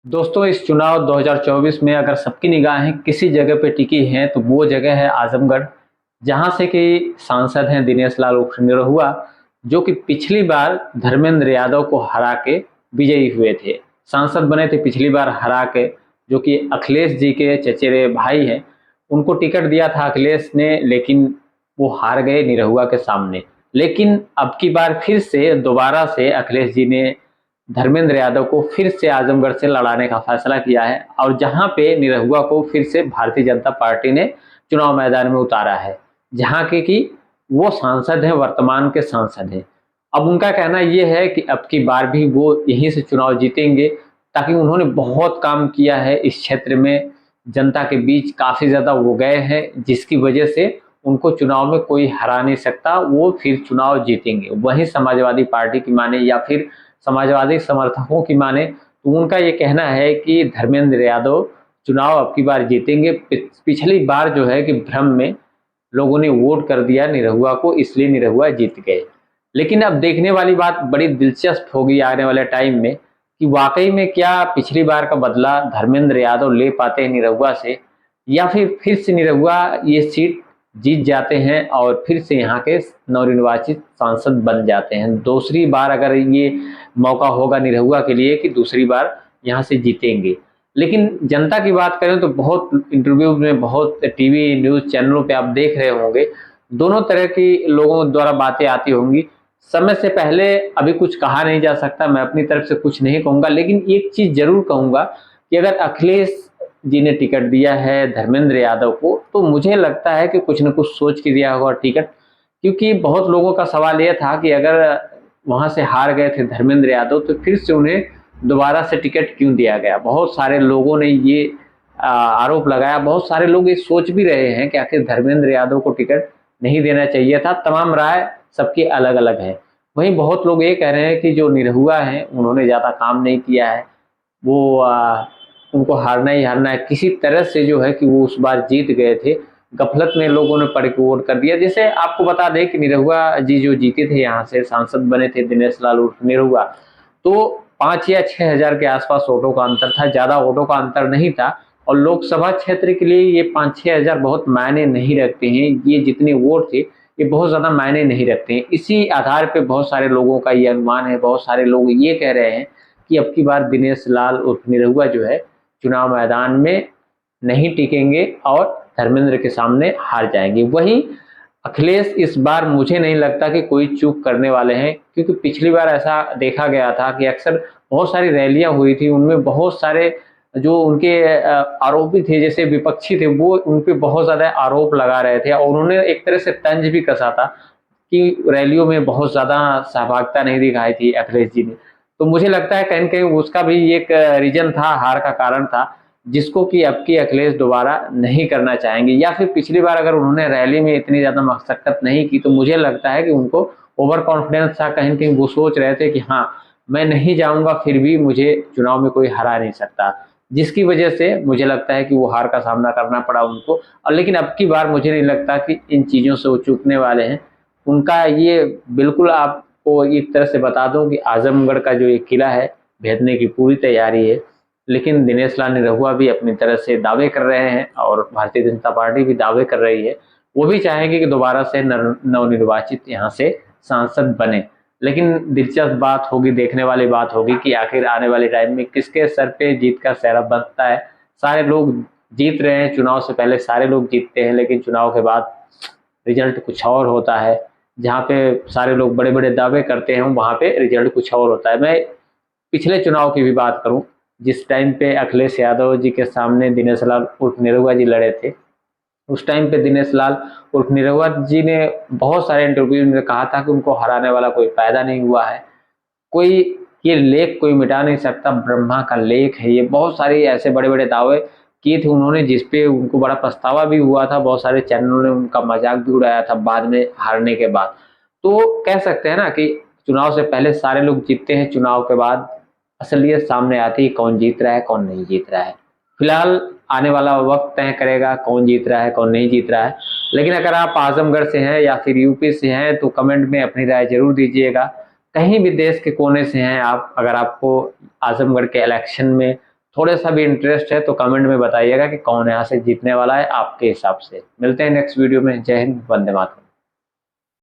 दोस्तों, इस चुनाव 2024 में अगर सबकी निगाहें किसी जगह पे टिकी हैं तो वो जगह है आजमगढ़, जहां से कि सांसद हैं दिनेश लाल उर्फ निरहुआ, जो कि पिछली बार धर्मेंद्र यादव को हरा के विजयी हुए थे। सांसद बने थे पिछली बार हरा के, जो कि अखिलेश जी के चचेरे भाई हैं। उनको टिकट दिया था अखिलेश ने, लेकिन वो हार गए निरहुआ के सामने। लेकिन अब की बार फिर से दोबारा से अखिलेश जी ने धर्मेंद्र यादव को फिर से आजमगढ़ से लड़ाने का फैसला किया है, और जहां पे निरहुआ को फिर से भारतीय जनता पार्टी ने चुनाव मैदान में उतारा है, जहां के कि वो सांसद हैं, वर्तमान के सांसद हैं। अब उनका कहना ये है कि अब की बार भी वो यहीं से चुनाव जीतेंगे, ताकि उन्होंने बहुत काम किया है इस क्षेत्र में, जनता के बीच काफी ज्यादा वो गए हैं, जिसकी वजह से उनको चुनाव में कोई हरा नहीं सकता, वो फिर चुनाव जीतेंगे। वहीं समाजवादी पार्टी की माने या फिर समाजवादी समर्थकों की माने तो उनका ये कहना है कि धर्मेंद्र यादव चुनाव अब की बार जीतेंगे। पिछली बार जो है कि भ्रम में लोगों ने वोट कर दिया निरहुआ को, इसलिए निरहुआ जीत गए। लेकिन अब देखने वाली बात बड़ी दिलचस्प होगी आने वाले टाइम में, कि वाकई में क्या पिछली बार का बदला धर्मेंद्र यादव ले पाते हैं निरहुआ से, या फिर से निरहुआ ये सीट जीत जाते हैं और फिर से यहाँ के नवनिर्वाचित सांसद बन जाते हैं। दूसरी बार अगर ये मौका होगा निरहुआ के लिए कि दूसरी बार यहाँ से जीतेंगे। लेकिन जनता की बात करें तो बहुत इंटरव्यू में, बहुत टीवी न्यूज़ चैनलों पे आप देख रहे होंगे, दोनों तरह की लोगों द्वारा बातें आती होंगी। समय से पहले अभी कुछ कहा नहीं जा सकता, मैं अपनी तरफ से कुछ नहीं कहूँगा, लेकिन एक चीज़ ज़रूर कहूँगा कि अगर अखिलेश जी ने टिकट दिया है धर्मेंद्र यादव को, तो मुझे लगता है कि कुछ न कुछ सोच के दिया होगा टिकट। क्योंकि बहुत लोगों का सवाल ये था कि अगर वहाँ से हार गए थे धर्मेंद्र यादव, तो फिर से उन्हें दोबारा से टिकट क्यों दिया गया। बहुत सारे लोगों ने ये आरोप लगाया, बहुत सारे लोग ये सोच भी रहे हैं कि आखिर धर्मेंद्र यादव को टिकट नहीं देना चाहिए था। तमाम राय सबकी अलग अलग है। वहीं बहुत लोग ये कह रहे हैं कि जो निरहुआ हैं उन्होंने ज़्यादा काम नहीं किया है, वो उनको हारना ही हारना है। किसी तरह से जो है कि वो उस बार जीत गए थे, गफलत में लोगों ने पढ़ के वोट कर दिया। जैसे आपको बता दें कि निरहुआ जी जो जीते थे, यहाँ से सांसद बने थे दिनेश लाल उर्फ निरहुआ, तो 5 या 6 हजार के आसपास वोटों का अंतर था, ज़्यादा वोटों का अंतर नहीं था। और लोकसभा क्षेत्र के लिए ये 5-6 हजार बहुत मायने नहीं रखते हैं, ये जितने वोट थे ये बहुत ज़्यादा मायने नहीं रखते हैं। इसी आधार पे बहुत सारे लोगों का ये अनुमान है, बहुत सारे लोग ये कह रहे हैं कि अब की बार दिनेश लाल उर्फ निरहुआ जो है चुनाव मैदान में नहीं टिकेंगे और धर्मेंद्र के सामने हार जाएंगे। वहीं अखिलेश इस बार मुझे नहीं लगता कि कोई चूक करने वाले हैं, क्योंकि पिछली बार ऐसा देखा गया था कि अक्सर बहुत सारी रैलियां हुई थी, उनमें बहुत सारे जो उनके आरोपी थे, जैसे विपक्षी थे, वो उन पे बहुत ज्यादा आरोप लगा रहे थे, और उन्होंने एक तरह से तंज भी कसा था कि रैलियों में बहुत ज्यादा सहभागिता नहीं दिखाई थी अखिलेश जी ने। तो मुझे लगता है कहीं न कहीं उसका भी एक रीज़न था, हार का कारण था, जिसको कि अब की अखिलेश दोबारा नहीं करना चाहेंगे। या फिर पिछली बार अगर उन्होंने रैली में इतनी ज़्यादा मशक्कत नहीं की, तो मुझे लगता है कि उनको ओवर कॉन्फिडेंस था, कहीं न कहीं वो सोच रहे थे कि हाँ, मैं नहीं जाऊँगा फिर भी मुझे चुनाव में कोई हरा नहीं सकता। जिसकी वजह से मुझे लगता है कि वो हार का सामना करना पड़ा उनको। और लेकिन अब की बार मुझे नहीं लगता कि इन चीज़ों से वो चूकने वाले हैं। उनका ये बिल्कुल, आपको एक तरह से बता दूं कि आजमगढ़ का जो ये किला है, भेदने की पूरी तैयारी है। लेकिन दिनेश लाल निरहुआ भी अपनी तरह से दावे कर रहे हैं, और भारतीय जनता पार्टी भी दावे कर रही है। वो भी चाहेंगे कि दोबारा से नवनिर्वाचित यहाँ से सांसद बने। लेकिन दिलचस्प बात होगी, देखने वाली बात होगी कि आखिर आने वाले टाइम में किसके सर पे जीत का सेहरा बनता है। सारे लोग जीत रहे हैं, चुनाव से पहले सारे लोग जीतते हैं, लेकिन चुनाव के बाद रिजल्ट कुछ और होता है। जहाँ पे सारे लोग बड़े बड़े दावे करते हैं, वहाँ पे रिजल्ट कुछ और होता है। मैं पिछले चुनाव की भी बात करूं, जिस टाइम पे अखिलेश यादव जी के सामने दिनेश लाल उर्फ निरहुआ जी लड़े थे, उस टाइम पे दिनेश लाल उर्फ निरहुआ जी ने बहुत सारे इंटरव्यू में कहा था कि उनको हराने वाला कोई पैदा नहीं हुआ है, कोई ये लेख कोई मिटा नहीं सकता, ब्रह्मा का लेख है ये। बहुत सारे ऐसे बड़े बड़े दावे किए थे उन्होंने, जिसपे उनको बड़ा पछतावा भी हुआ था। बहुत सारे चैनलों ने उनका मजाक भी उड़ाया था बाद में हारने के बाद। तो कह सकते हैं ना कि चुनाव से पहले सारे लोग जीतते हैं, चुनाव के बाद असलियत सामने आती है, कौन जीत रहा है कौन नहीं जीत रहा है। फिलहाल आने वाला वक्त तय करेगा कौन जीत रहा है कौन नहीं जीत रहा है। लेकिन अगर आप आजमगढ़ से हैं या फिर यूपी से हैं तो कमेंट में अपनी राय जरूर दीजिएगा। कहीं भी देश के कोने से हैं आप, अगर आपको आजमगढ़ के इलेक्शन में थोड़े सा भी इंटरेस्ट है तो कमेंट में बताइएगा कि कौन यहाँ से जीतने वाला है आपके हिसाब से। मिलते हैं नेक्स्ट वीडियो में। जय हिंद, वंदे मातरम।